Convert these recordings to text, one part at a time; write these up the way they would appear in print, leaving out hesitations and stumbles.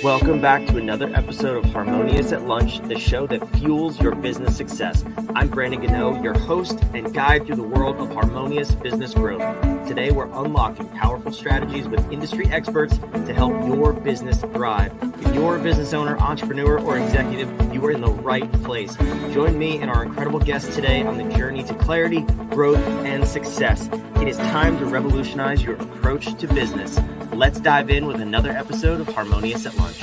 Welcome back to another episode of Harmonious at Lunch, the show that fuels your business success. I'm Brandon Gano, your host and guide through the world of harmonious business growth. Today, we're unlocking powerful strategies with industry experts to help your business thrive. If you're a business owner, entrepreneur, or executive, you are in the right place. Join me and our incredible guests today on the journey to clarity, growth, and success. It is time to revolutionize your approach to business. Let's dive in with another episode of Harmonious at Lunch.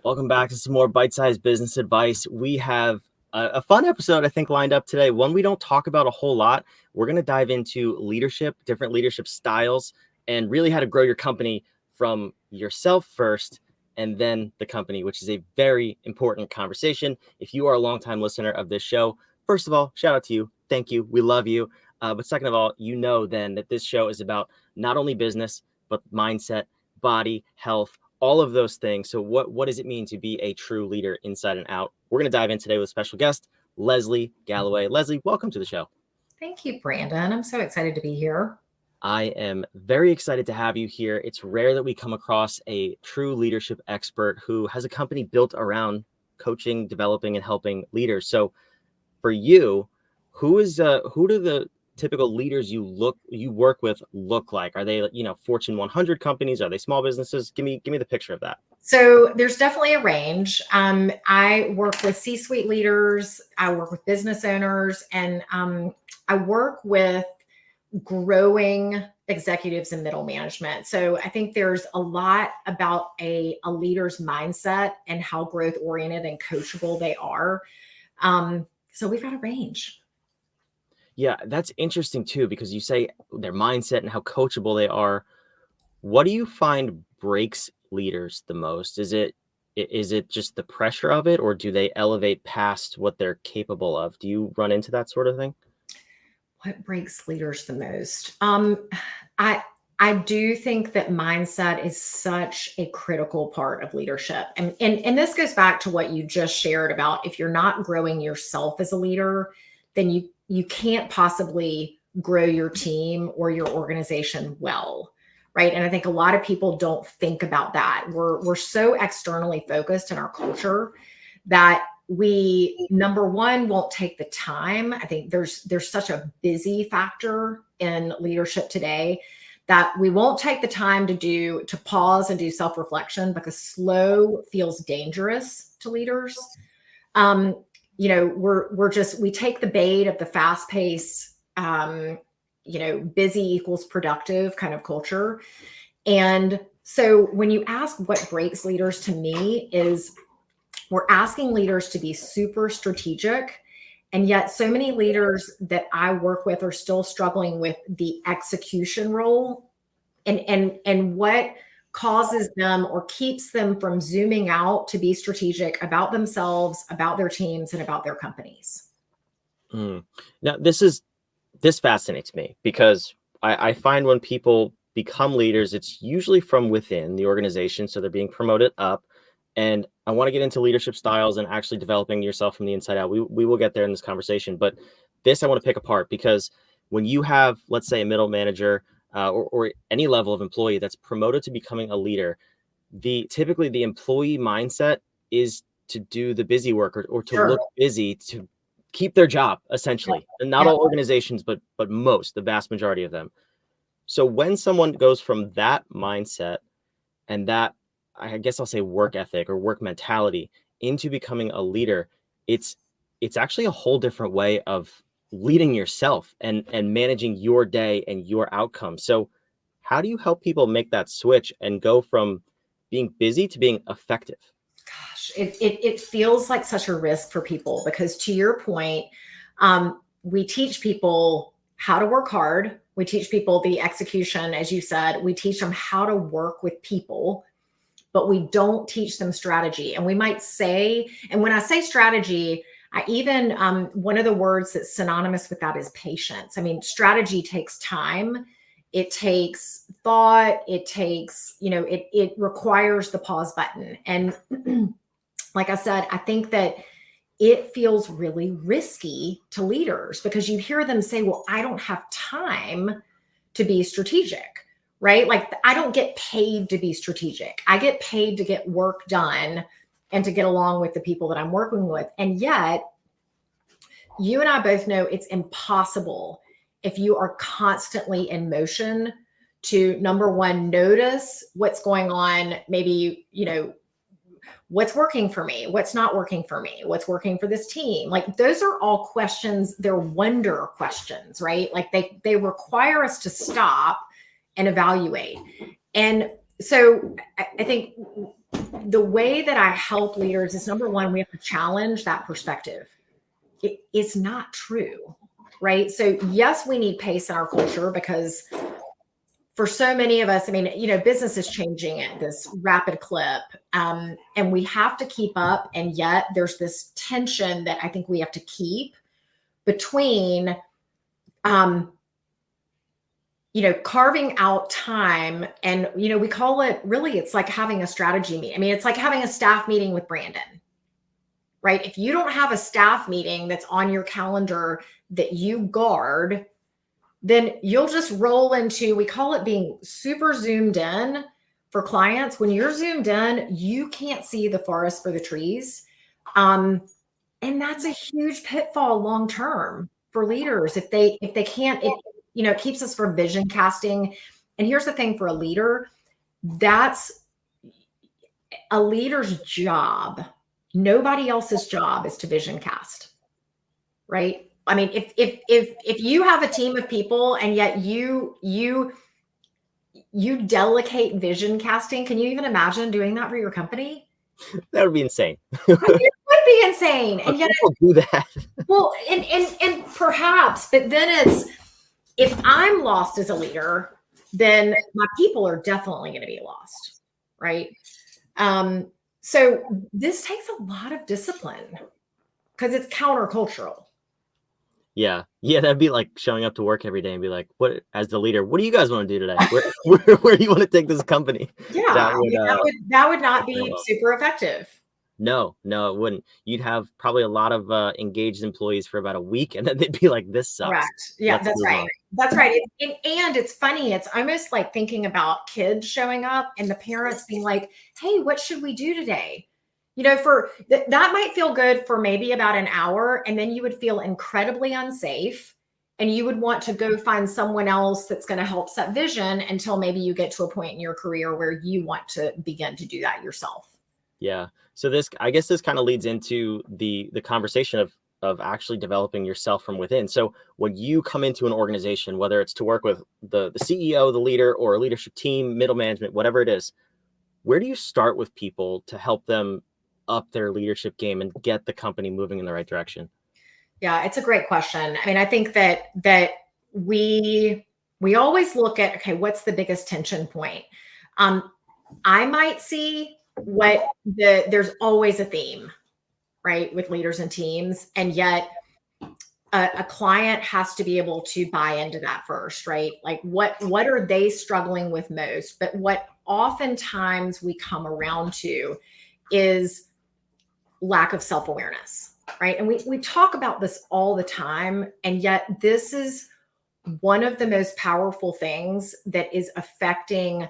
Welcome back to some more bite-sized business advice. We have a fun episode, I think, lined up today. One we don't talk about a whole lot. We're going to dive into leadership, different leadership styles, and really how to grow your company from yourself first and then the company, which is a very important conversation. If you are a longtime listener of this show, first of all, shout out to you. Thank you. We love you. But second of all, you know then that this show is about not only business, but mindset, body, health, all of those things. So what does it mean to be a true leader inside and out? We're going to dive in today with a special guest, Leslie Galloway. Leslie, welcome to the show. Thank you, Brandon. I'm so excited to be here. I am very excited to have you here. It's rare that we come across a true leadership expert who has a company built around coaching, developing, and helping leaders. So for you, who do the typical leaders you work with look like? Are they, Fortune 100 companies? Are they small businesses? Give me the picture of that. So there's definitely a range. I work with C-suite leaders. I work with business owners, and I work with growing executives and middle management. So I think there's a lot about a leader's mindset and how growth oriented and coachable they are. So we've got a range. Yeah, that's interesting too, because you say their mindset and how coachable they are. What do you find breaks leaders the most? Is it just the pressure of it, or do they elevate past what they're capable of? Do you run into that sort of thing? What breaks leaders the most? I do think that mindset is such a critical part of leadership. And this goes back to what you just shared about if you're not growing yourself as a leader, then you can't possibly grow your team or your organization well, right? And I think a lot of people don't think about that. We're so externally focused in our culture that we, number one, won't take the time. I think there's such a busy factor in leadership today that we won't take the time to pause and do self-reflection, because slow feels dangerous to leaders. We take the bait of the fast pace, busy equals productive kind of culture. And so when you ask what breaks leaders, to me, is we're asking leaders to be super strategic. And yet so many leaders that I work with are still struggling with the execution role and what causes them or keeps them from zooming out to be strategic about themselves, about their teams, and about their companies. Now, this fascinates me, because I find when people become leaders, it's usually from within the organization. So they're being promoted up. And I want to get into leadership styles and actually developing yourself from the inside out. We will get there in this conversation. But this I want to pick apart, because when you have, let's say, a middle manager or any level of employee that's promoted to becoming a leader, typically the employee mindset is to do the busy work or to look busy to keep their job, essentially. And not all organizations, but most, the vast majority of them. So when someone goes from that mindset and that, I guess I'll say, work ethic or work mentality into becoming a leader, it's actually a whole different way of leading yourself and managing your day and your outcomes. So how do you help people make that switch and go from being busy to being effective? Gosh, it feels like such a risk for people, because to your point, we teach people how to work hard. We teach people the execution, as you said. We teach them how to work with people, but we don't teach them strategy. And we might say, and when I say strategy, I even, one of the words that's synonymous with that is patience. I mean, strategy takes time. It takes thought. It takes, it requires the pause button. And like I said, I think that it feels really risky to leaders, because you hear them say, well, I don't have time to be strategic. right? Like I don't get paid to be strategic. I get paid to get work done and to get along with the people that I'm working with. And yet, you and I both know it's impossible if you are constantly in motion to, number one, notice what's going on. Maybe, what's working for me, what's not working for me, what's working for this team. Like those are all questions, they're wonder questions, right? Like they require us to stop and evaluate. And so I think the way that I help leaders is, number one, we have to challenge that perspective. It's not true, right? So yes, we need pace in our culture because for so many of us, I mean, business is changing at this rapid clip, and we have to keep up. And yet there's this tension that I think we have to keep between, carving out time. And, we call it, really, it's like having a strategy meeting. I mean, it's like having a staff meeting with Brandon, right? If you don't have a staff meeting that's on your calendar that you guard, then you'll just roll into, we call it being super zoomed in for clients. When you're zoomed in, you can't see the forest for the trees. And that's a huge pitfall long-term for leaders. If they can't, it keeps us from vision casting. And here's the thing for a leader, that's a leader's job. Nobody else's job is to vision cast, right? I mean, if you have a team of people and yet you delegate vision casting, can you even imagine doing that for your company? That would be insane. It would be insane. And yet people do that. Well, and perhaps, but then it's, if I'm lost as a leader, then my people are definitely going to be lost, right? So this takes a lot of discipline because it's countercultural. Yeah, that'd be like showing up to work every day and be like, "What, as the leader, what do you guys want to do today? Where do you want to take this company?" Yeah, that would not be super effective. No, it wouldn't. You'd have probably a lot of engaged employees for about a week, and then they'd be like, "This sucks." Correct. Yeah, that's right. That's right. And it's funny. It's almost like thinking about kids showing up and the parents being like, "Hey, what should we do today?" For that might feel good for maybe about an hour, and then you would feel incredibly unsafe, and you would want to go find someone else that's going to help set vision until maybe you get to a point in your career where you want to begin to do that yourself. Yeah. So I guess this kind of leads into the conversation of actually developing yourself from within. So when you come into an organization, whether it's to work with the CEO, the leader, or a leadership team, middle management, whatever it is, where do you start with people to help them up their leadership game and get the company moving in the right direction? Yeah, it's a great question. I mean, I think that we always look at, okay, what's the biggest tension point? I might see there's always a theme, right, with leaders and teams, and yet a client has to be able to buy into that first, right? Like what are they struggling with most? But what oftentimes we come around to is lack of self-awareness, right? And we talk about this all the time, and yet this is one of the most powerful things that is affecting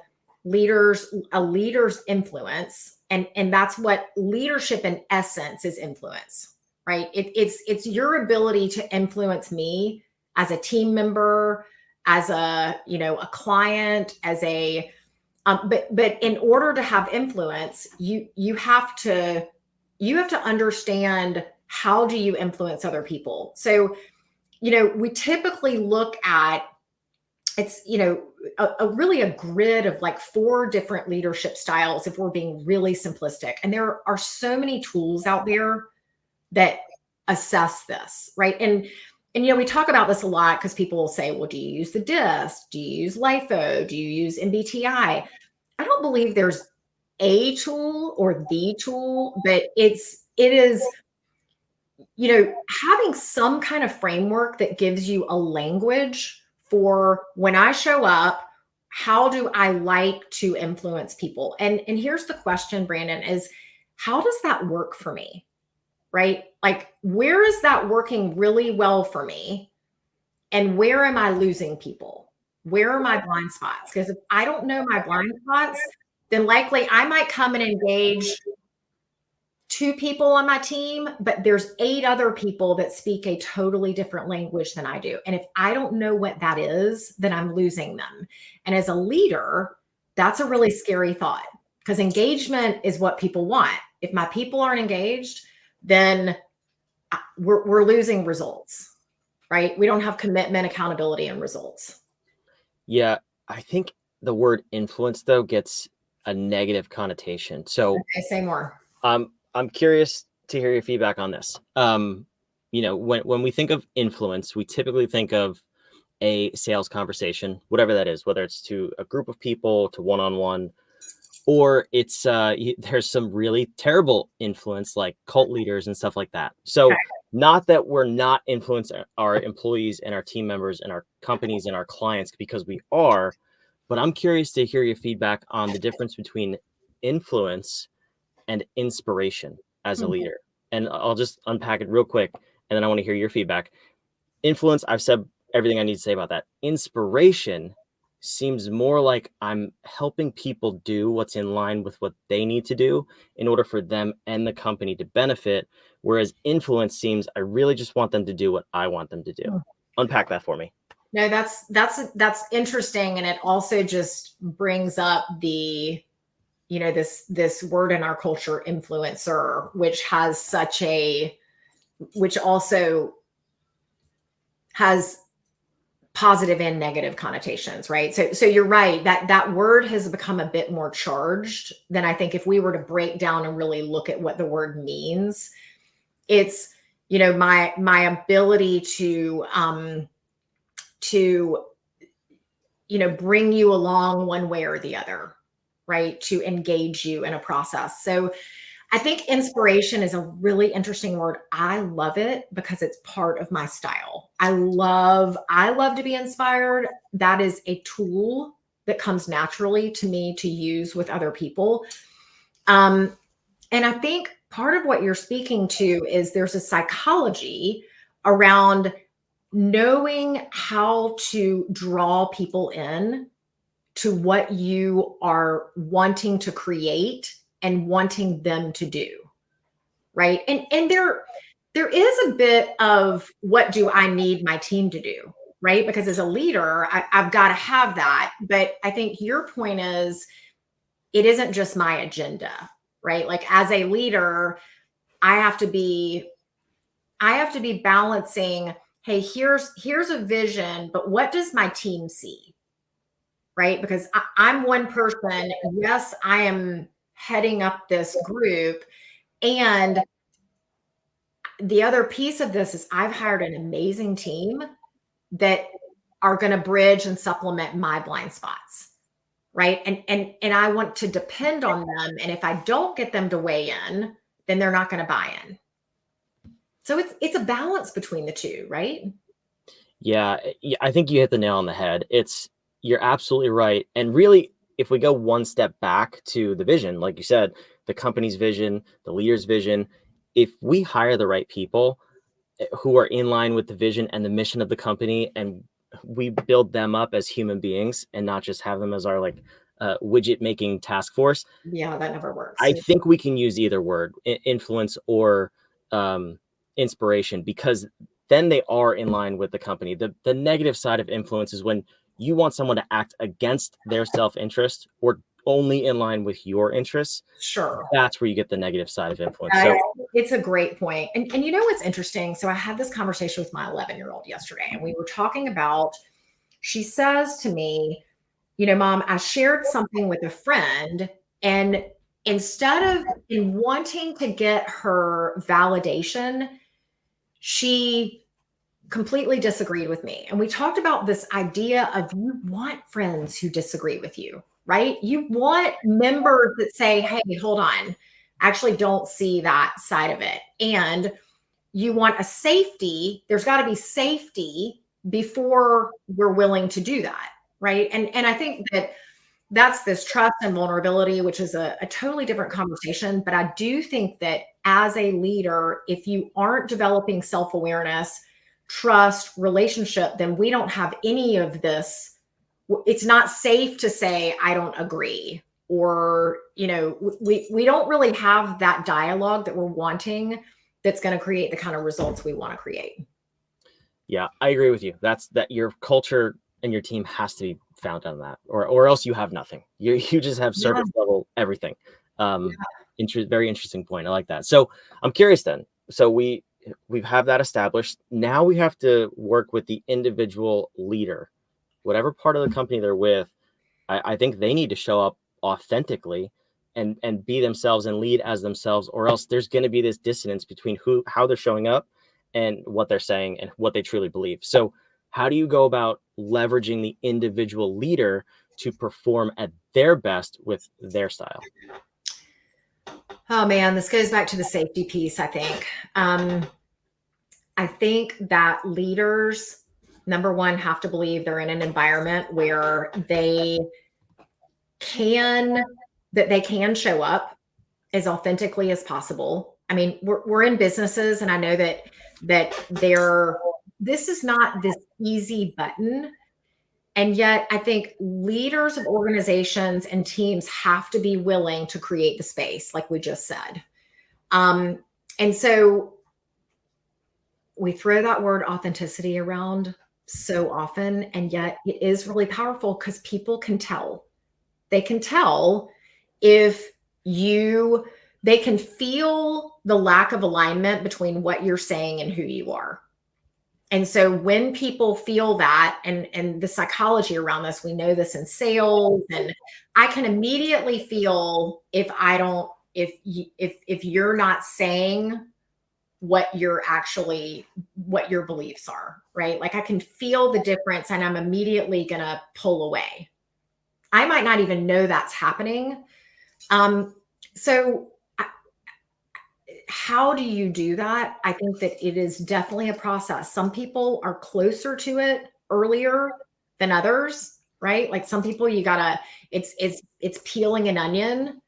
a leader's influence. And that's what leadership in essence is, influence, right? It's your ability to influence me as a team member, as a client, as a but in order to have influence, you have to understand, how do you influence other people? So, we typically look at, it's, really a grid of like 4 different leadership styles, if we're being really simplistic. And there are so many tools out there that assess this, right? And we talk about this a lot because people will say, well, do you use the DISC? Do you use LIFO? Do you use MBTI? I don't believe there's a tool or the tool, but it is, having some kind of framework that gives you a language for, when I show up, how do I like to influence people? And here's the question, Brandon, is how does that work for me? Right? Like, where is that working really well for me? And where am I losing people? Where are my blind spots? Because if I don't know my blind spots, then likely I might come and engage 2 people on my team, but there's 8 other people that speak a totally different language than I do. And if I don't know what that is, then I'm losing them. And as a leader, that's a really scary thought because engagement is what people want. If my people aren't engaged, then we're losing results, right? We don't have commitment, accountability, and results. Yeah, I think the word influence though gets a negative connotation. So Okay, say more. I'm curious to hear your feedback on this. When we think of influence, we typically think of a sales conversation, whatever that is, whether it's to a group of people, to one-on-one, or it's there's some really terrible influence like cult leaders and stuff like that. Okay. So not that we're not influencing our employees and our team members and our companies and our clients, because we are, but I'm curious to hear your feedback on the difference between influence and inspiration as a Mhm. leader. And I'll just unpack it real quick, and then I want to hear your feedback. Influence, I've said everything I need to say about that. Inspiration seems more like I'm helping people do what's in line with what they need to do in order for them and the company to benefit. Whereas influence seems I really just want them to do what I want them to do. Unpack that for me. No, that's interesting, and it also just brings up the this word in our culture, influencer, which also has positive and negative connotations, right? So you're right that word has become a bit more charged than I think if we were to break down and really look at what the word means. It's my ability to bring you along one way or the other, right? To engage you in a process. So I think inspiration is a really interesting word. I love it because it's part of my style. I love to be inspired. That is a tool that comes naturally to me to use with other people. And I think part of what you're speaking to is there's a psychology around knowing how to draw people in to what you are wanting to create and wanting them to do, right? And there is a bit of what do I need my team to do, right? Because as a leader, I've got to have that. But I think your point is it isn't just my agenda, right? Like as a leader, I have to be balancing, hey, here's a vision, but what does my team see? Right? Because I'm one person. Yes, I am heading up this group. And the other piece of this is I've hired an amazing team that are going to bridge and supplement my blind spots. Right. And I want to depend on them. And if I don't get them to weigh in, then they're not going to buy in. So it's a balance between the two, right? Yeah, I think you hit the nail on the head. You're absolutely right. And really, if we go one step back to the vision, like you said, the company's vision, the leader's vision, if we hire the right people who are in line with the vision and the mission of the company, and we build them up as human beings and not just have them as our widget making task force, Yeah, that never works. I think we can use either word, influence or inspiration, because then they are in line with the company. The negative side of influence is when you want someone to act against their self-interest or only in line with your interests. Sure. That's where you get the negative side of influence. So It's a great point. And you know what's interesting? So I had this conversation with my 11-year-old yesterday, and we were talking about, she says to me, Mom, I shared something with a friend, and instead of in wanting to get her validation, she completely disagreed with me. And we talked about this idea of you want friends who disagree with you, right? You want members that say, hey, hold on, I actually don't see that side of it. And you want a safety. There's got to be safety before we're willing to do that, right? And I think that that's this trust and vulnerability, which is a totally different conversation. But I do think that as a leader, if you aren't developing self-awareness, trust, relationship, then we don't have any of this it's not safe to say, I don't agree. Or, we don't really have that dialogue that we're wanting that's going to create the kind of results we want to create. Yeah, I agree with you. That your culture and your team has to be found on that, or else you have nothing. You just have surface level everything. Very interesting point. I like that. So I'm curious then. So we have that established. Now we have to work with the individual leader, whatever part of the company they're with. I think they need to show up authentically and be themselves and lead as themselves, or else there's going to be this dissonance between how they're showing up and what they're saying and what they truly believe. So how do you go about leveraging the individual leader to perform at their best with their style? Oh man, this goes back to the safety piece, I think. I think that leaders, number one, have to believe they're in an environment where they can show up as authentically as possible. I mean, we're in businesses, and I know that this is not this easy button. And yet I think leaders of organizations and teams have to be willing to create the space, like we just said. And so we throw that word authenticity around so often, and yet it is really powerful because people can tell. They can tell if they can feel the lack of alignment between what you're saying and who you are. And so when people feel that, and the psychology around this, we know this in sales, and I can immediately feel if you're not saying what your beliefs are, right? Like I can feel the difference, and I'm immediately going to pull away. I might not even know that's happening. So how do you do that? I think that it is definitely a process. Some people are closer to it earlier than others, right? Like some people it's peeling an onion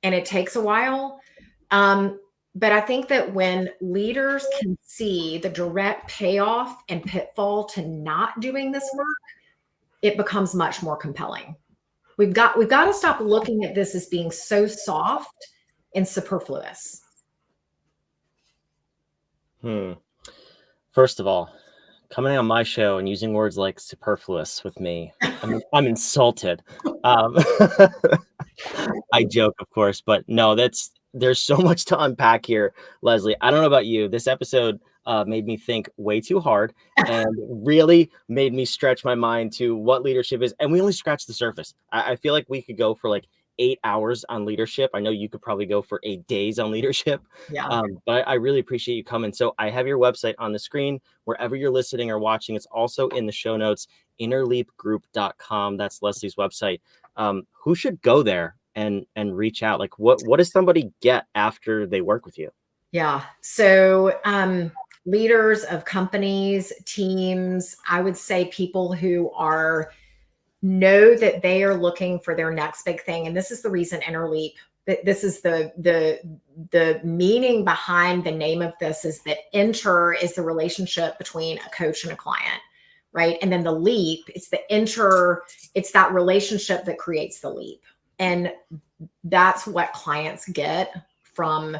and it takes a while. But I think that when leaders can see the direct payoff and pitfall to not doing this work, it becomes much more compelling. We've got to stop looking at this as being so soft and superfluous. First of all, coming on my show and using words like superfluous with me, I'm insulted. I joke, of course, but no, there's so much to unpack here, Leslie. I don't know about you. This episode made me think way too hard and really made me stretch my mind to what leadership is. And we only scratched the surface. I feel like we could go for like 8 hours on leadership. I know you could probably go for 8 days on leadership. Yeah. But I really appreciate you coming. So I have your website on the screen wherever you're listening or watching. It's also in the show notes, innerleapgroup.com. That's Leslie's website. Who should go there and reach out? Like what does somebody get after they work with you? Yeah. So leaders of companies, teams, I would say people who know that they are looking for their next big thing. And this is the reason Interleap, this is the meaning behind the name of this, is that enter is the relationship between a coach and a client, right? And then the leap, it's that relationship that creates the leap. And that's what clients get from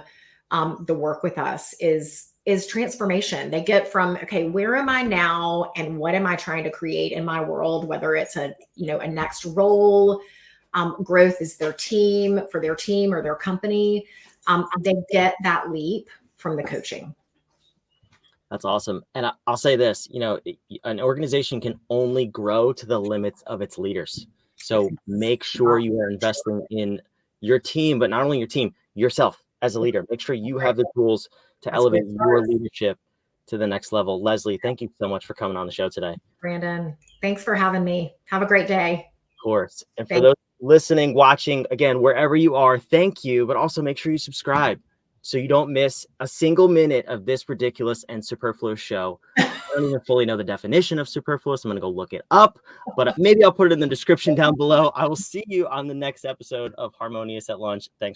the work with us is transformation. They get from, okay, where am I now and what am I trying to create in my world, whether it's a next role, growth is for their team or their company. They get that leap from the coaching. That's awesome. And I'll say this, an organization can only grow to the limits of its leaders. So make sure you are investing in your team, but not only your team, yourself as a leader. Make sure you have the tools to elevate your leadership to the next level. Leslie, thank you so much for coming on the show today. Brandon, thanks for having me. Have a great day. Of course. And for those listening, watching, again, wherever you are, thank you. But also make sure you subscribe so you don't miss a single minute of this ridiculous and superfluous show. I don't even fully know the definition of superfluous. I'm going to go look it up, but maybe I'll put it in the description down below. I will see you on the next episode of Harmonious at Lunch. Thanks.